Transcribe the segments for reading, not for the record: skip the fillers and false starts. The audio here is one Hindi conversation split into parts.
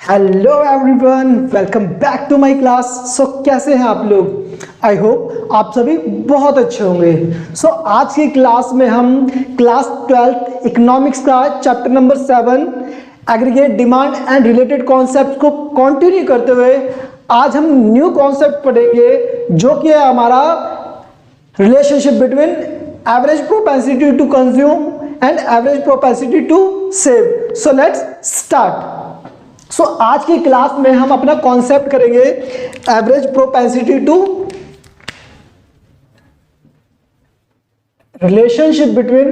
Hello everyone, welcome back to my class. So कैसे हैं आप लोग? आई होप आप सभी बहुत अच्छे होंगे। सो आज की क्लास में हम क्लास 12 इकोनॉमिक्स का chapter number 7 aggregate demand and related concept को कंटिन्यू करते हुए आज हम न्यू कॉन्सेप्ट पढ़ेंगे, जो कि है हमारा relationship between average propensity to consume and average propensity to save. So let's start. So आज की क्लास में हम अपना कॉन्सेप्ट करेंगे average propensity to relationship between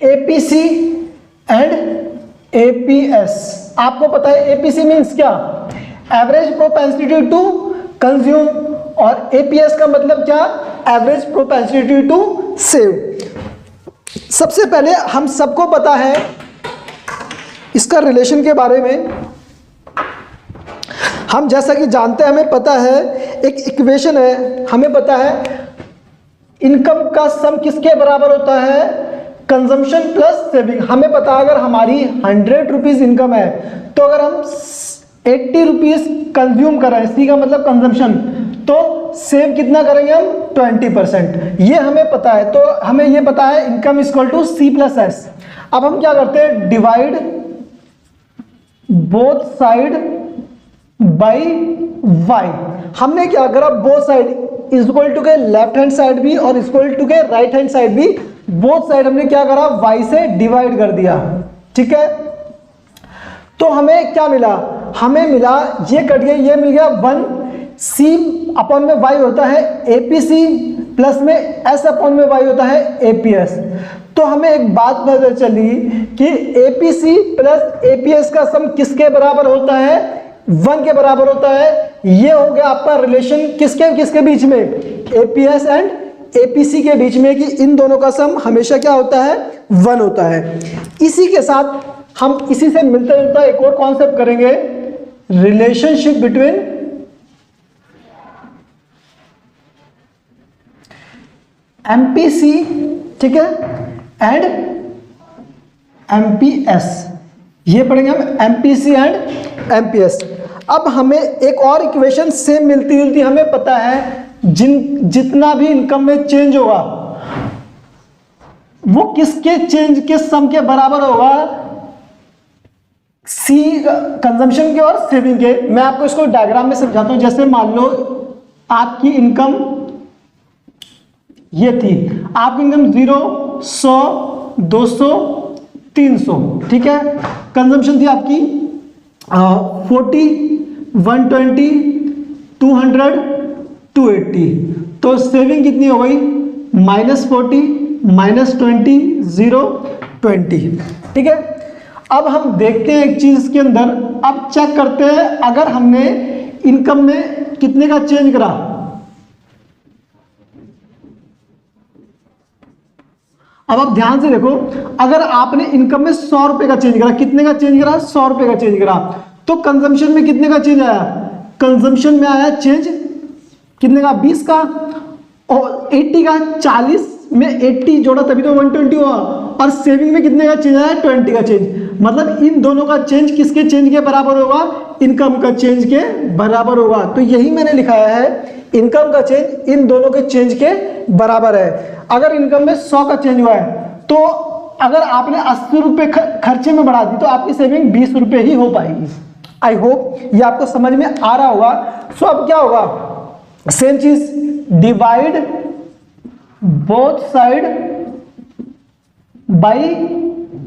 APC and APS. आपको पता है एपीसी मीन्स क्या? एवरेज प्रोपेंसिटी टू कंज्यूम, और एपीएस का मतलब क्या? Average propensity to save. सबसे पहले हम सबको पता है इसका रिलेशन के बारे में। हम जैसा कि जानते हैं, हमें पता है एक इक्वेशन है, हमें पता है इनकम का सम किसके बराबर होता है? Consumption plus saving. हमें पता है अगर हमारी 100 रुपीज इनकम है तो अगर हम 80 रुपीज कंज्यूम कर रहे हैं, सी का मतलब कंजम्पशन, तो सेव कितना करेंगे हम? 20%। ये हमें पता है। तो हमें ये पता है income equal to C plus S. अब हम क्या करते हैं? Divide both side by Y. हमने क्या करा? बोथ साइड इक्वल टू के लेफ्ट हैंड साइड भी और इक्वल टू के राइट हैंड साइड भी, बोथ साइड हमने क्या करा? वाई से डिवाइड कर दिया। ठीक है, तो हमें क्या मिला? हमें मिला, ये कट गया, ये मिल गया 1 सी अपॉन में वाई होता है एपीसी, प्लस में एस अपॉन में वाई होता है एपीएस। तो हमें एक बात पता चली कि एपीसी प्लस एपीएस का सम किसके बराबर होता है? 1 के बराबर होता है। ये हो गया आपका रिलेशन किसके बीच में? एपीएस एंड एपीसी के बीच में, कि इन दोनों का सम हमेशा क्या होता है? 1 होता है। इसी के साथ हम इसी से मिलता जुलता एक और कॉन्सेप्ट करेंगे, रिलेशनशिप बिटवीन एमपीसी, ठीक है, एंड एमपीएस। ये पढ़ेंगे हम एमपीसी एंड एमपीएस। अब हमें एक और इक्वेशन सेम मिलती जुलती हमें पता है, जितना भी इनकम में चेंज होगा वो किसके चेंज के सम के बराबर होगा? सी कंजम्पशन के और सेविंग के। मैं आपको इसको डायग्राम में समझाता हूं। जैसे मान लो आपकी इनकम ये थी, आपकी इनकम 0, 100, 200, 300, ठीक है। कंजम्पशन थी आपकी 40, 120, 200, 280। तो सेविंग कितनी हो गई? -40, -20, 0, 20, ठीक है। अब हम देखते हैं एक चीज इसके अंदर, अब चेक करते हैं अगर हमने इनकम में कितने का चेंज करा। अब आप ध्यान से देखो, अगर आपने इनकम में 100 रुपए का चेंज करा, कितने का चेंज करा? 100 रुपए का चेंज करा। तो कंजम्पशन में कितने का चेंज आया? कंजम्पशन में आया चेंज कितने का? 20 का। और 80 का, 40 में 80 जोड़ा तभी तो 120 हुआ। और सेविंग में कितने का चेंज आया? 20 का चेंज। मतलब इन दोनों का चेंज किसके चेंज के बराबर होगा? इनकम का चेंज के बराबर होगा। तो यही मैंने लिखाया है, इनकम का चेंज इन दोनों के चेंज के बराबर है। अगर इनकम में 100 का चेंज हुआ है, तो अगर आपने 80 रुपए खर्चे में बढ़ा दी तो आपकी सेविंग 20 रुपए ही हो पाएगी। आई होप ये आपको समझ में आ रहा होगा। सो अब क्या होगा? सेम चीज, divide both side by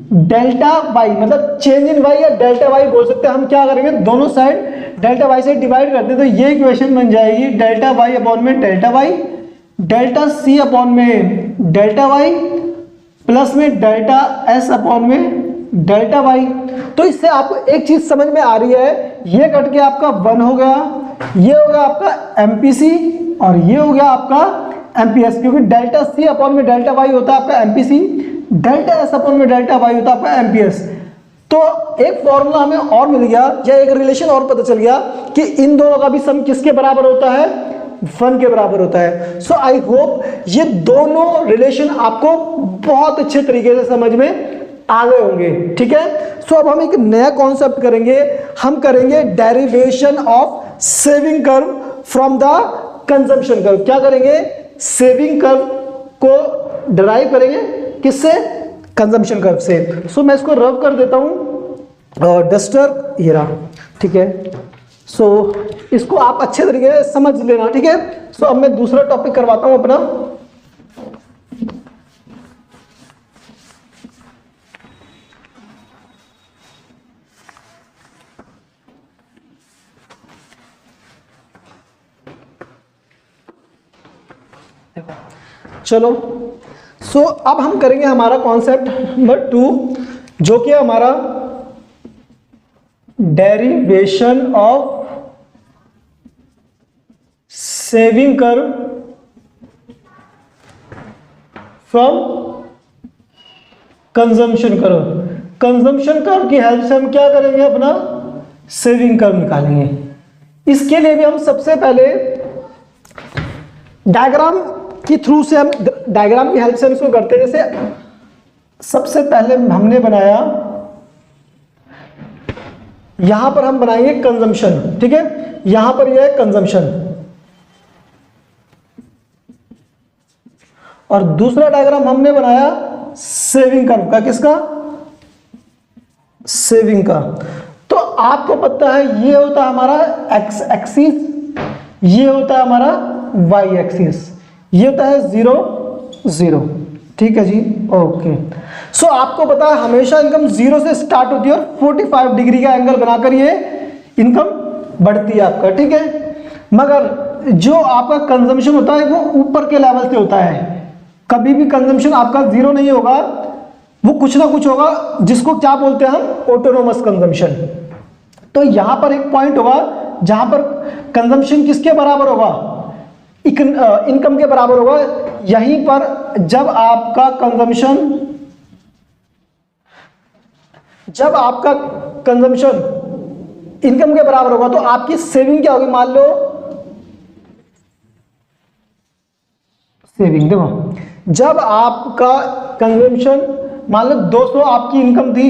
delta Y, मतलब चेंज इन वाई या डेल्टा वाई बोल सकते हैं। हम क्या करेंगे? दोनों साइड डेल्टा वाई से डिवाइड करते हैं, तो ये इक्वेशन बन जाएगी डेल्टा वाई अपॉन में delta Y, delta C upon में डेल्टा वाई, प्लस में डेल्टा एस अपॉन में डेल्टा वाई। तो इससे आपको एक चीज समझ में आ रही है, ये कट के आपका 1 हो गया, ये हो गया आपका एमपीसी और ये हो गया आपका एमपीएस, क्योंकि डेल्टा सी अपॉन में डेल्टा वाई होता है आपका एमपीसी, डेल्टा एस अपॉन में डेल्टा वाई होता है आपका एमपीएस। तो एक फॉर्मूला हमें और मिल गया, या एक रिलेशन और पता चल गया कि इन दोनों का भी सम किसके बराबर होता है? 1 के बराबर होता है। सो आई होप ये दोनों रिलेशन आपको बहुत अच्छे तरीके से समझ में आ गए होंगे, ठीक है। सो अब हम एक नया कॉन्सेप्ट करेंगे, हम करेंगे derivation of saving curve from the consumption curve. क्या करेंगे, सेविंग कर्व को डिराइव करेंगे किससे, कंजम्पशन कर्व से। सो मैं इसको रब कर देता हूं डस्टर, ये रहा, ठीक है। सो इसको आप अच्छे तरीके से समझ लेना, ठीक है। सो अब मैं दूसरा टॉपिक करवाता हूं अपना। चलो, सो अब हम करेंगे हमारा कॉन्सेप्ट नंबर 2, जो कि हमारा derivation of saving curve from consumption curve. Consumption curve की हेल्प से हम क्या करेंगे, अपना सेविंग कर्व निकालेंगे। इसके लिए भी हम सबसे पहले डायग्राम की थ्रू से, हम डायग्राम की हेल्प से हम इसको करते हैं। जैसे सबसे पहले हमने बनाया, यहां पर हम बनाएंगे कंजम्पशन, ठीक है। यहां पर यह है कंजम्पशन, और दूसरा डायग्राम हमने बनाया सेविंग कर्व का, किसका, सेविंग का। तो आपको पता है ये होता है हमारा एक्स एक्सिस, ये होता है हमारा वाई एक्सिस, ये होता है 0 0, ठीक है जी, ओके। सो आपको पता है हमेशा इनकम 0 से स्टार्ट होती है और 45 डिग्री का एंगल बनाकर ये इनकम बढ़ती है आपका, ठीक है। मगर जो आपका कंजम्पशन होता है वो ऊपर के लेवल से होता है, कभी भी कंजम्पशन आपका 0 नहीं होगा, वो कुछ ना कुछ होगा, जिसको क्या बोलते हैं हम, ऑटोनोमस कंजम्पशन। तो यहां पर एक पॉइंट होगा जहां पर कंजम्पशन किसके बराबर होगा, इनकम के बराबर होगा। यहीं पर जब आपका कंजम्पशन इनकम के बराबर होगा तो आपकी सेविंग क्या होगी, मान लो सेविंग, देखो जब आपका कंजम्पशन, मान लो 200 आपकी इनकम थी,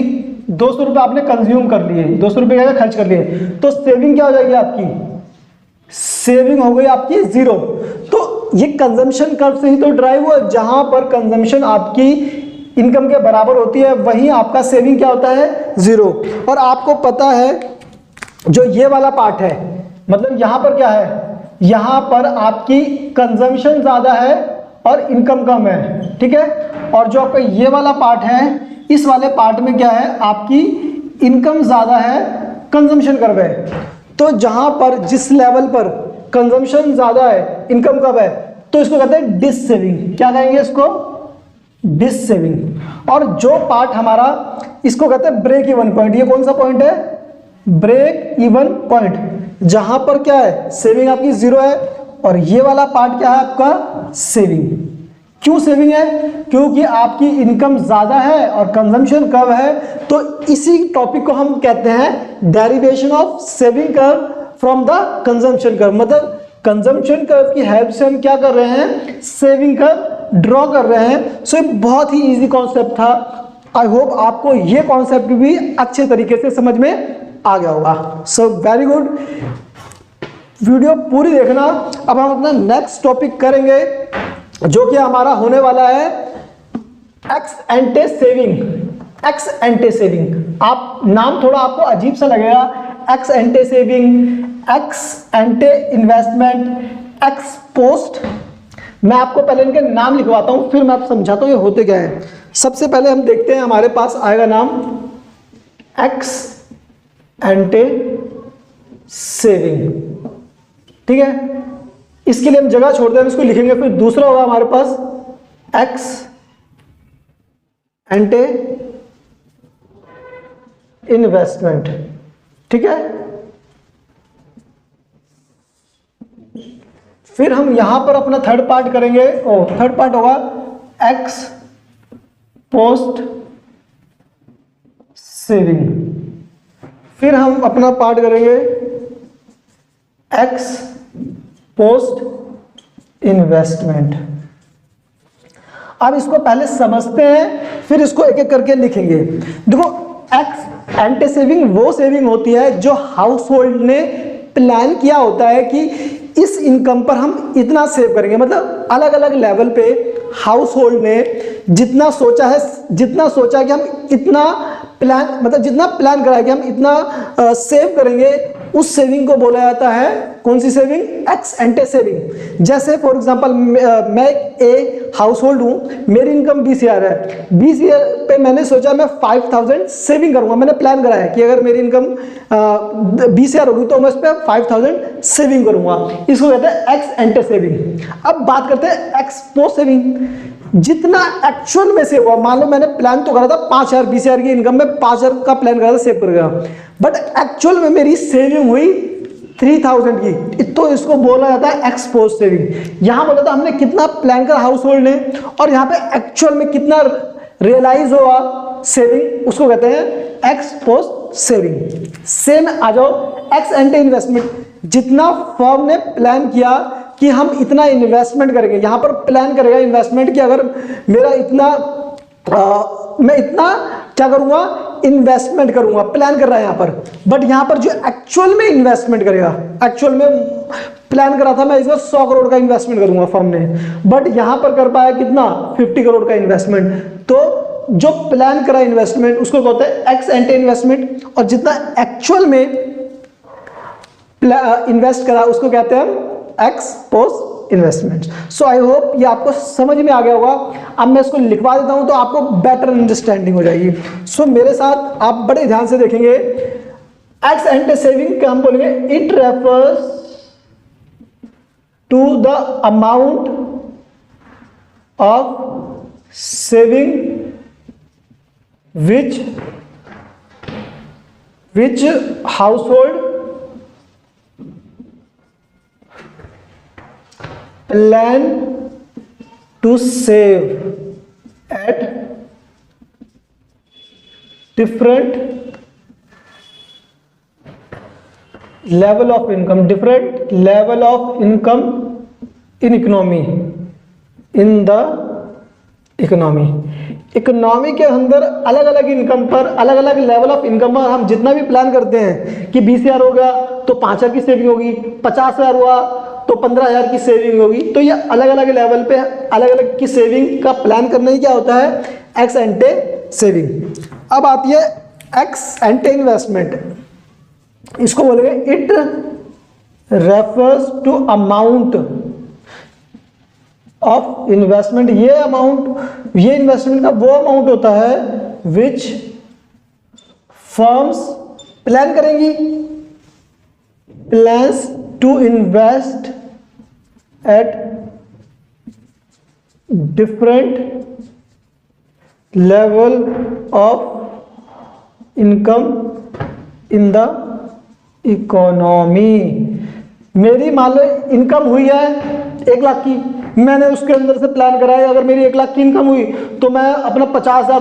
200 रुपए आपने कंज्यूम कर लिए, 200 रुपए क्या खर्च कर लिए, तो सेविंग क्या हो जाएगी आपकी, सेविंग हो गई आपकी 0। तो ये कंजम्पशन कर्व से ही तो ड्राइव हुआ, जहां पर कंजम्पशन आपकी इनकम के बराबर होती है वहीं आपका सेविंग क्या होता है, 0। और आपको पता है जो ये वाला पार्ट है, मतलब यहां पर क्या है, यहां पर आपकी कंजम्पशन ज्यादा है और इनकम कम है, ठीक है। और जो आपका ये वाला पार्ट है, इस वाले पार्ट में क्या है, आपकी इनकम ज्यादा है, कंजम्पशन कर्व है। तो जहां पर जिस लेवल पर कंजम्पशन ज्यादा है, इनकम कम है, तो इसको कहते हैं डिस सेविंग। क्या कहेंगे इसको, डिस सेविंग। और जो पार्ट हमारा, इसको कहते हैं ब्रेक इवन पॉइंट। ये कौन सा पॉइंट है, ब्रेक इवन पॉइंट, जहां पर क्या है, सेविंग आपकी 0 है और ये वाला पार्ट क्या है आपका, सेविंग। क्यों सेविंग है, क्योंकि आपकी इनकम ज्यादा है और कंजम्पशन कम है। तो इसी टॉपिक को हम कहते हैं derivation of saving curve from the consumption curve. मतलब कंजम्पशन कर्व की हेल्प से हम क्या कर रहे हैं, सेविंग कर्व ड्रॉ कर रहे हैं। सो ये बहुत ही इजी कॉन्सेप्ट था। आई होप आपको ये कॉन्सेप्ट भी अच्छे तरीके से समझ में आ गया होगा। सो वेरी गुड, वीडियो पूरी देखना। अब हम अपना नेक्स्ट टॉपिक करेंगे, जो कि हमारा होने वाला है एक्स एंटे सेविंग। एक्स एंटे सेविंग, आप नाम थोड़ा आपको अजीब सा लगेगा, x एंटे saving, x एंटे investment, x post. मैं आपको पहले इनके नाम लिखवाता हूं, फिर मैं आपको समझाता हूं ये होते क्या है। सबसे पहले हम देखते हैं, हमारे पास आएगा नाम एक्स एंटे सेविंग, ठीक है। इसके लिए हम जगह छोड़ते हैं, इसको लिखेंगे। फिर दूसरा होगा हमारे पास एक्स एंटे इन्वेस्टमेंट, ठीक है। फिर हम यहां पर अपना थर्ड पार्ट करेंगे, थर्ड पार्ट होगा एक्स पोस्ट सेविंग। फिर हम अपना पार्ट करेंगे एक्स पोस्ट इन्वेस्टमेंट। अब इसको पहले समझते हैं, फिर इसको एक एक करके लिखेंगे। देखो, एक्स एंटे सेविंग वो सेविंग होती है जो हाउस होल्ड ने प्लान किया होता है कि इस इनकम पर हम इतना सेव करेंगे। मतलब अलग अलग लेवल पे हाउस होल्ड ने जितना सोचा है कि हम इतना प्लान, मतलब जितना प्लान करा है कि हम इतना सेव करेंगे, उस सेविंग को बोला जाता है कौन सी सेविंग? X एंटे saving. जैसे फॉर एग्जांपल मैं ए हाउस होल्ड हूँ, मेरी इनकम 20,000 है, 20,000 पे मैंने सोचा मैं 5,000 सेविंग करूंगा। मैंने प्लान करा है कि अगर मेरी इनकम 20,000 होगी तो मैं उस पर 5,000 सेविंग करूंगा। इसको कहते हैं एक्स एंटे सेविंग। अब बात करते हैं एक्स पोस्ट सेविंग। जितना एक्चुअल में से हुआ, मान लो मैंने प्लान तो करा था 5,000, 20,000 की इनकम में 5,000 का प्लान करा था सेव करेगा, बट एक्चुअल में मेरी सेविंग हुई 3,000 की, तो इसको बोला जाता है एक्स पोस्ट सेविंग। यहां बोला था हमने कितना प्लान करा हाउस होल्ड ने, और यहाँ पे एक्चुअल में कितना रियलाइज हुआ सेविंग, उसको कहते हैं एक्स पोस्ट सेविंग। सेम आ जाओ एक्स एंटे इन्वेस्टमेंट। जितना फर्म ने प्लान किया कि हम इतना इन्वेस्टमेंट करेंगे, यहां पर प्लान करेगा इन्वेस्टमेंट कि अगर मेरा इतना मैं इतना क्या करूंगा, इन्वेस्टमेंट करूंगा, प्लान कर रहा है यहां पर। बट यहां पर जो एक्चुअल में इन्वेस्टमेंट करेगा, एक्चुअल में प्लान करा था मैं इसमें 100 करोड़ का इन्वेस्टमेंट करूंगा फर्म ने, बट यहां पर कर पाया कितना, 50 करोड़ का इन्वेस्टमेंट। तो जो प्लान करा इन्वेस्टमेंट उसको कहते हैं एक्स एंटे इन्वेस्टमेंट, और जितना एक्चुअल में इन्वेस्ट करा उसको कहते हैं x post investment. So I hope ये आपको समझ में आ गया होगा। अब मैं इसको लिखवा देता हूं तो आपको बेटर अंडरस्टैंडिंग हो जाएगी। सो मेरे साथ आप बड़े ध्यान से देखेंगे। एक्स एंटे सेविंग का हम बोलेंगे it refers to the amount of saving which household plan to save at different level of income in economy, in the economy। Economy के अंदर अलग अलग इनकम पर, अलग अलग लेवल ऑफ इनकम पर हम जितना भी प्लान करते हैं कि 20,000 हो गया तो 5,000 की सेविंग होगी, 50,000 हुआ तो 15,000 की सेविंग होगी। तो ये अलग अलग लेवल पे अलग अलग की सेविंग का प्लान करना ही क्या होता है, एक्स एंटे सेविंग। अब आती है एक्स एंटे इन्वेस्टमेंट। इसको बोलेंगे it refers to amount of investment. ये अमाउंट, ये इन्वेस्टमेंट का वो अमाउंट होता है विच फर्म्स प्लान करेंगी, plans to invest at different level of income in the economy. मेरी मान लो इनकम हुई है 1 लाख की, मैंने उसके अंदर से प्लान करा है अगर मेरी 1 लाख की इनकम हुई तो मैं अपना 50,000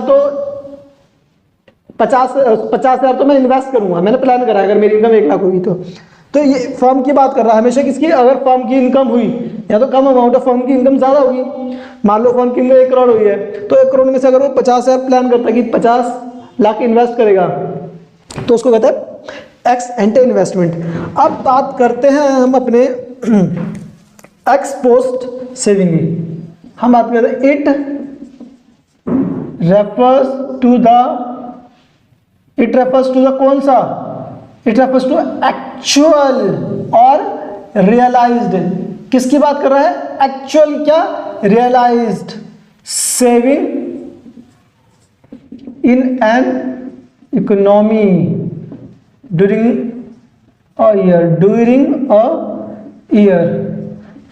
तो मैं इन्वेस्ट करूंगा। मैंने प्लान करा है अगर मेरी इनकम 1 लाख होगी तो ये फर्म की बात कर रहा है हमेशा किसकी, अगर फर्म की इनकम हुई या तो कम अमाउंट है, फर्म की इनकम ज्यादा होगी। मान लो फर्म की इनकम 1 करोड़ हुई है तो 1 करोड़ में से अगर वो 50,000 प्लान करता है कि 50 लाख इन्वेस्ट करेगा तो उसको कहते हैं एक्स एंटे इन्वेस्टमेंट। अब बात करते हैं हम अपने एक्स पोस्ट सेविंग की। हम बात करते हैं इट रेफर्स टू द कौन सा, इट रेफर्स टू एक्चुअल और रियलाइज्ड। किसकी बात कर रहा है, एक्चुअल क्या, realised saving in an economy during a year.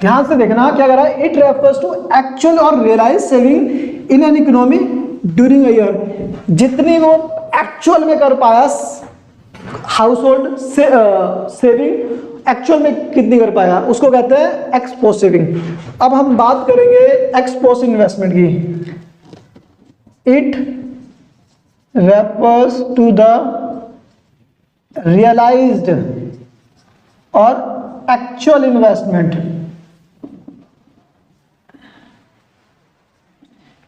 ध्यान से देखना क्या कर रहा है, इट रेफर्स टू एक्चुअल और realise saving in an economy during a year. जितनी वो एक्चुअल में कर पाया हाउस होल्ड सेविंग, एक्चुअल में कितनी कर पाया, उसको कहते हैं एक्स पोस्ट सेविंग। अब हम बात करेंगे एक्स पोस्ट इन्वेस्टमेंट की। It refers to the realised और actual investment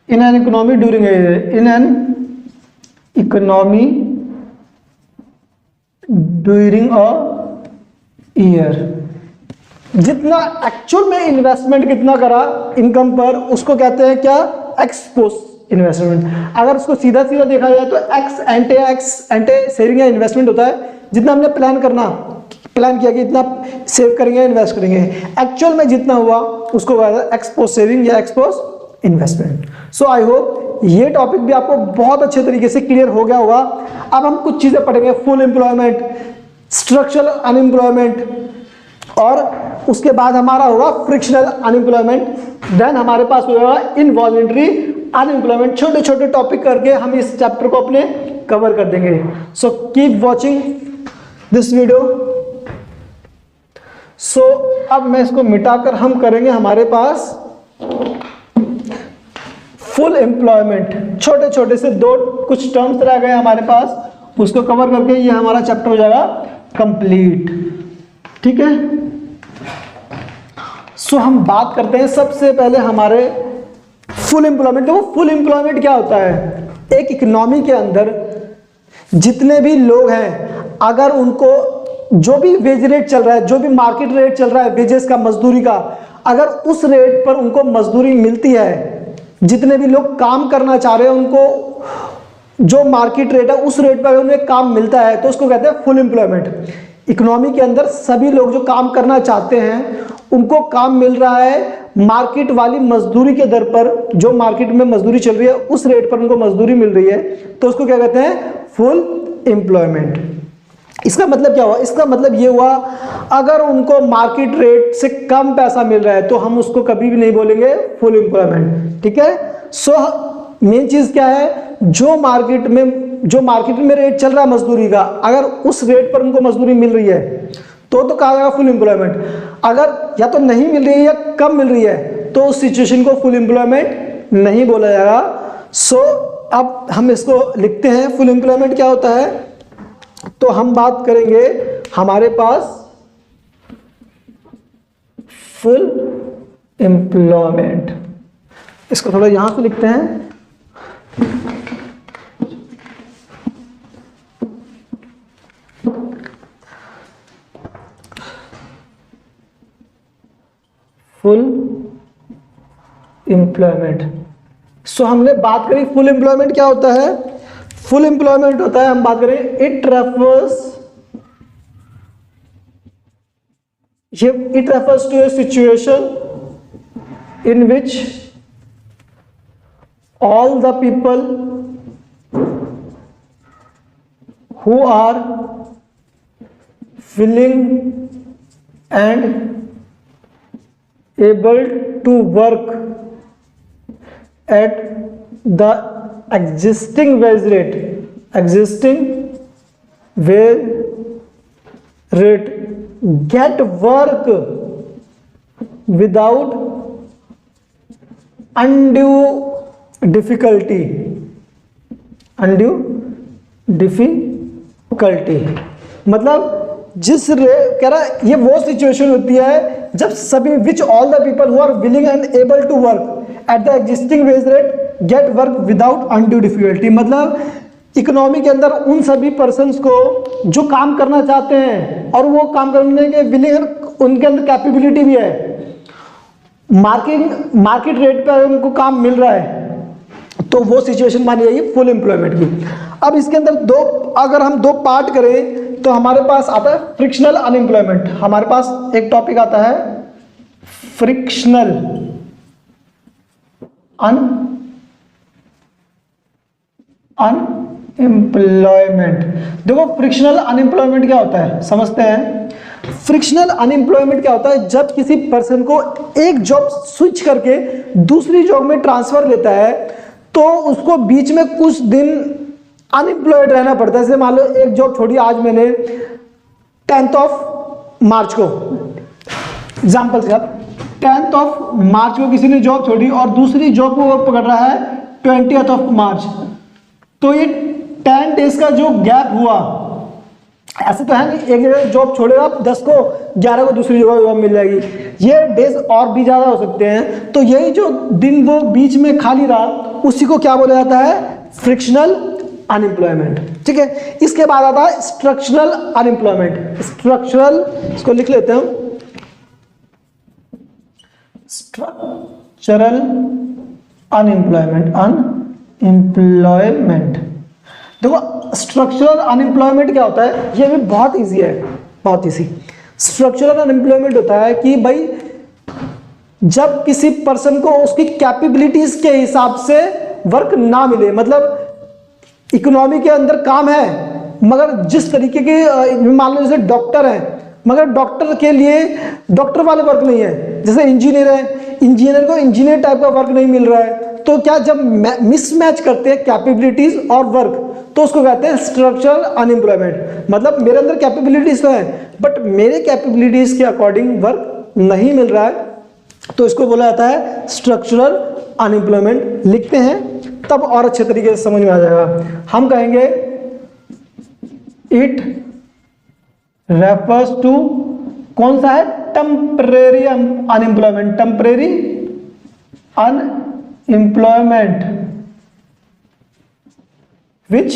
in an economy during in an economy during a year, जितना एक्चुअल में इन्वेस्टमेंट कितना करा इनकम पर, उसको कहते हैं क्या, एक्सपोस्ट इन्वेस्टमेंट। अगर उसको सीधा सीधा देखा जाए तो एक्स एंटे सेविंग या इन्वेस्टमेंट होता है, जितना हमने प्लान किया कि इतना सेव करेंगे इन्वेस्ट करेंगे, एक्चुअल में जितना हुआ उसको कहते हैं एक्सपोस्ट सेविंग या ex post investment. So I hope ये टॉपिक भी आपको बहुत अच्छे तरीके से क्लियर हो गया होगा। अब हम कुछ चीजें पढ़ेंगे, फुल एम्प्लॉयमेंट, स्ट्रक्चरल अनएम्प्लॉयमेंट, और उसके बाद हमारा होगा फ्रिक्शनल अनएम्प्लॉयमेंट, देन हमारे पास होगा इनवॉलंटरी अनएम्प्लॉयमेंट। छोटे छोटे टॉपिक करके हम इस चैप्टर को अपने कवर कर देंगे। So keep watching this video. So अब मैं इसको मिटाकर हम करेंगे हमारे पास फुल एम्प्लॉयमेंट। छोटे छोटे से दो कुछ टर्म्स रह गए हमारे पास, उसको कवर करके ये हमारा चैप्टर हो जाएगा कंप्लीट। ठीक है, सो हम बात करते हैं सबसे पहले हमारे फुल एम्प्लॉयमेंट। देखो फुल एम्प्लॉयमेंट क्या होता है, एक इकोनॉमी के अंदर जितने भी लोग हैं, अगर उनको जो भी वेज रेट चल रहा है, जो भी मार्केट रेट चल रहा है वेजेस का, मजदूरी का, अगर उस रेट पर उनको मजदूरी मिलती है, जितने भी लोग काम करना चाह रहे हैं उनको जो मार्केट रेट है उस रेट पर उन्हें काम मिलता है, तो उसको कहते हैं फुल एम्प्लॉयमेंट। इकोनॉमी के अंदर सभी लोग जो काम करना चाहते हैं उनको काम मिल रहा है मार्केट वाली मजदूरी के दर पर, जो मार्केट में मजदूरी चल रही है उस रेट पर उनको मजदूरी मिल रही है, तो उसको क्या कहते हैं, फुल एम्प्लॉयमेंट। इसका मतलब क्या हुआ, इसका मतलब ये हुआ अगर उनको मार्केट रेट से कम पैसा मिल रहा है तो हम उसको कभी भी नहीं बोलेंगे फुल एम्प्लॉयमेंट। ठीक है, सो मेन चीज क्या है, जो मार्केट में रेट चल रहा है मजदूरी का, अगर उस रेट पर उनको मजदूरी मिल रही है तो कहा जाएगा फुल एम्प्लॉयमेंट। अगर या तो नहीं मिल रही है या कम मिल रही है तो उस सिचुएशन को फुल एम्प्लॉयमेंट नहीं बोला जाएगा। सो अब हम इसको लिखते हैं, फुल एम्प्लॉयमेंट क्या होता है, तो हम बात करेंगे हमारे पास फुल एम्प्लॉयमेंट। इसको थोड़ा यहां से लिखते हैं, फुल एम्प्लॉयमेंट। सो हमने बात करी फुल एम्प्लॉयमेंट क्या होता है। फुल एम्प्लॉयमेंट होता है, हम बात करें, it refers to a situation in which all the people who are willing and able to work at the existing wage rate get work without undue difficulty। मतलब जिस कह रहा है, ये वो सिचुएशन होती है जब सभी which all the people who are willing and able to work at the existing wage rate get work without undue difficulty. मतलब इकोनॉमी के अंदर उन सभी पर्सन्स को जो काम करना चाहते हैं और वो काम करने के विलिंग, उनके अंदर कैपेबिलिटी भी है, मार्केट रेट पर उनको काम मिल रहा है, तो वो सिचुएशन मानी जाएगी फुल एम्प्लॉयमेंट की। अब इसके अंदर अगर हम दो पार्ट करें तो हमारे पास आता है फ्रिक्शनल अनएम्प्लॉयमेंट। हमारे पास एक टॉपिक आता है फ्रिक्शनल अनएम्प्लॉयमेंट। देखो फ्रिक्शनल अनएम्प्लॉयमेंट क्या होता है, समझते हैं। फ्रिक्शनल अनएम्प्लॉयमेंट क्या होता है, जब किसी पर्सन को एक जॉब स्विच करके दूसरी जॉब में ट्रांसफर लेता है तो उसको बीच में कुछ दिन अनएम्प्लॉयड रहना पड़ता है। जैसे मान लो एक जॉब छोड़ी, आज मैंने 10 मार्च को, एग्जाम्पल से, अब 10 मार्च को किसी ने जॉब छोड़ी और दूसरी जॉब को वो पकड़ रहा है 20 मार्च, तो ये 10 डेज का जो गैप हुआ, ऐसे तो है नहीं एक जगह जॉब छोड़ेगा 10 को 11 को दूसरी जगह मिल जाएगी, ये डेज और भी ज़्यादा हो सकते हैं। तो यही जो दिन वो बीच में खाली रहा उसी को क्या बोला जाता है, फ्रिक्शनल अनएम्प्लॉयमेंट। ठीक है, इसके बाद आता है स्ट्रक्चरल अनएम्प्लॉयमेंट। स्ट्रक्चरल, इसको लिख लेते हैं, स्ट्रक्चरल अनएम्प्लॉयमेंट। अनएम्प्लॉयमेंट, देखो स्ट्रक्चरल अनएम्प्लॉयमेंट क्या होता है, ये भी बहुत इजी है, बहुत इजी। स्ट्रक्चरल अनएम्प्लॉयमेंट होता है कि भाई जब किसी पर्सन को उसकी कैपेबिलिटीज के हिसाब से वर्क ना मिले, मतलब इकोनॉमी के अंदर काम है मगर जिस तरीके के, मान लो जैसे डॉक्टर है मगर डॉक्टर के लिए डॉक्टर वाले वर्क नहीं है, जैसे इंजीनियर है, इंजीनियर को इंजीनियर टाइप का वर्क नहीं मिल रहा है, तो क्या जब मिसमैच करते हैं कैपेबिलिटीज और वर्क तो उसको कहते हैं स्ट्रक्चरल अनएम्प्लॉयमेंट। मतलब मेरे अंदर कैपेबिलिटीज तो है बट मेरे कैपेबिलिटीज के अकॉर्डिंग वर्क नहीं मिल रहा है, तो इसको बोला जाता है स्ट्रक्चरल अनएम्प्लॉयमेंट। लिखते हैं तब और अच्छे तरीके से समझ में आ जाएगा। हम कहेंगे इट रेफर्स टू, कौन सा है, temporary unemployment. Temporary unemployment which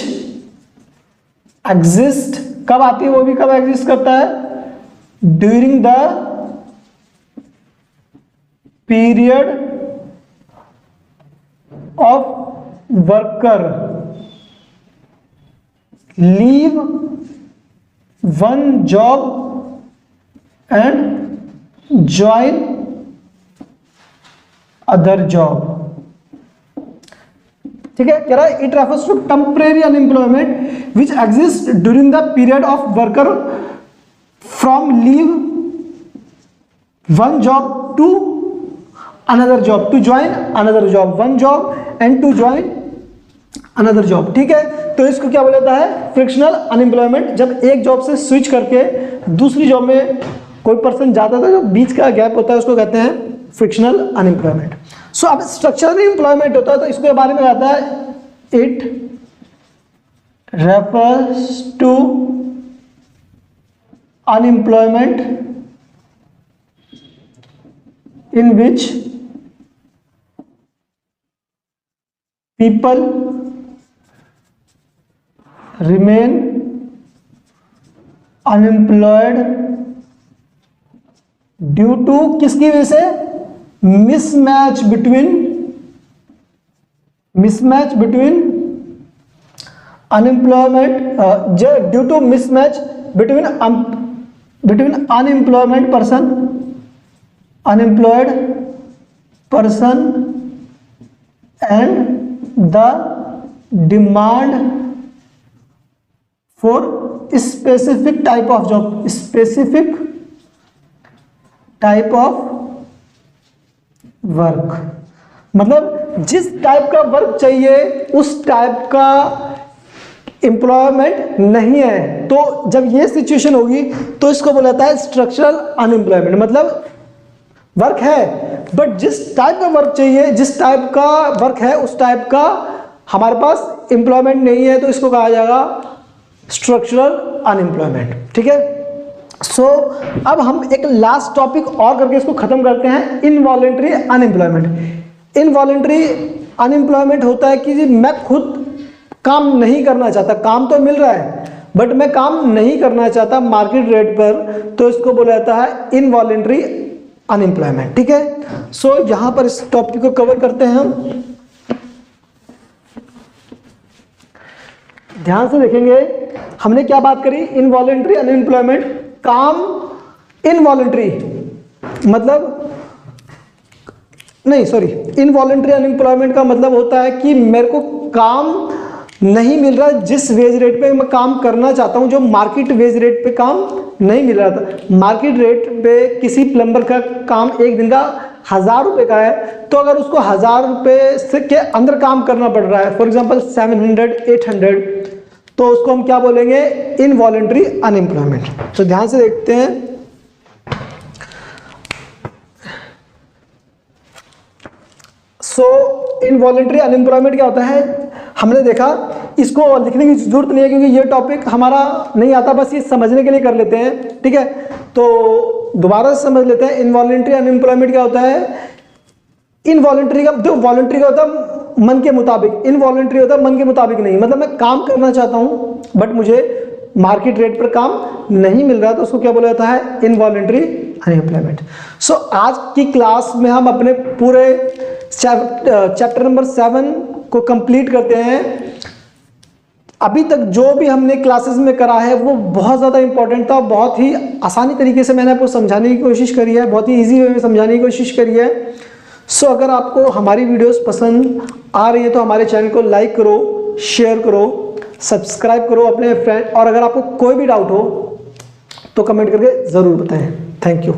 exist, कब आती है वो भी, कब एग्जिस्ट करता है, during the period of worker leave one job and join other job. ठीक है, कह रहा है it refers to temporary unemployment which exist during the period of worker from leave one job to another job, to join another job, one job and to join another job. ठीक है, तो इसको क्या बोला जाता है, फ्रिक्शनल अनएम्प्लॉयमेंट। जब एक जॉब से स्विच करके दूसरी जॉब में कोई पर्सन जाता था, जो बीच का गैप होता है उसको कहते हैं फ्रिक्शनल अनएम्प्लॉयमेंट। सो अब स्ट्रक्चरल एम्प्लॉयमेंट होता है तो इसके बारे में आता है it refers to unemployment in which people remain unemployed due to, किसकी वजह से, mismatch between unemployment, due to mismatch between unemployed person and the demand for specific type of job, specific type of work। मतलब जिस टाइप का वर्क चाहिए उस टाइप का एम्प्लॉयमेंट नहीं है, तो जब ये सिचुएशन होगी तो इसको बोला जाता है स्ट्रक्चरल अनएम्प्लॉयमेंट। मतलब वर्क है बट जिस टाइप का वर्क चाहिए, जिस टाइप का वर्क है उस टाइप का हमारे पास एम्प्लॉयमेंट नहीं है, तो इसको कहा जाएगा स्ट्रक्चरल अनएम्प्लॉयमेंट। ठीक है, सो अब हम एक लास्ट टॉपिक और करके इसको खत्म करते हैं, इनवॉलेंटरी अनएम्प्लॉयमेंट। इनवॉलेंटरी अनएम्प्लॉयमेंट होता है कि मैं खुद काम नहीं करना चाहता, काम तो मिल रहा है बट मैं काम नहीं करना चाहता मार्केट रेट पर, तो इसको बोला जाता है इनवॉलेंटरी अनएम्प्लॉयमेंट। ठीक है, सो यहां पर इस टॉपिक को कवर करते हैं हम। ध्यान से देखेंगे हमने क्या बात करी, इनवॉलेंटरी अनएम्प्लॉयमेंट। काम इनवॉलेंटरी मतलब नहीं, सॉरी, इनवॉलेंटरी अनएम्प्लॉयमेंट का मतलब होता है कि मेरे को काम नहीं मिल रहा जिस वेज रेट पे मैं काम करना चाहता हूं, जो मार्केट वेज रेट पे काम नहीं मिल रहा था। मार्केट रेट पे किसी प्लम्बर का काम एक दिन का 1000 रुपये का है, तो अगर उसको 1000 रुपये से के अंदर काम करना पड़ रहा है, फॉर एग्जांपल 700 800, तो उसको हम क्या बोलेंगे, इनवॉलेंटरी अनएम्प्लॉयमेंट। तो ध्यान से देखते हैं, सो इनवॉलेंटरी अनएम्प्लॉयमेंट क्या होता है, हमने देखा, इसको लिखने की जरूरत नहीं है क्योंकि ये टॉपिक हमारा नहीं आता, बस ये समझने के लिए कर लेते हैं। ठीक है, तो दोबारा से समझ लेते हैं इनवॉलेंटरी अनएम्प्लॉयमेंट क्या होता है। इनवॉलेंटरी का, जो वॉलेंटरी का होता है मन के मुताबिक, इनवॉलंटरी होता है मन के मुताबिक नहीं, मतलब मैं काम करना चाहता हूँ बट मुझे मार्केट रेट पर काम नहीं मिल रहा, तो उसको क्या बोला जाता है, इनवॉलंटरी अनएम्प्लॉयमेंट। सो आज की क्लास में हम अपने पूरे चैप्टर नंबर 7 को कंप्लीट करते हैं। अभी तक जो भी हमने क्लासेस में करा है वो बहुत ज़्यादा इंपॉर्टेंट था, बहुत ही आसानी तरीके से मैंने आपको समझाने की कोशिश करी है, बहुत ही इजी वे में समझाने की कोशिश करी है। सो अगर आपको हमारी वीडियोस पसंद आ रही है तो हमारे चैनल को लाइक करो, शेयर करो, सब्सक्राइब करो अपने फ्रेंड, और अगर आपको कोई भी डाउट हो तो कमेंट करके ज़रूर बताएं। Thank you.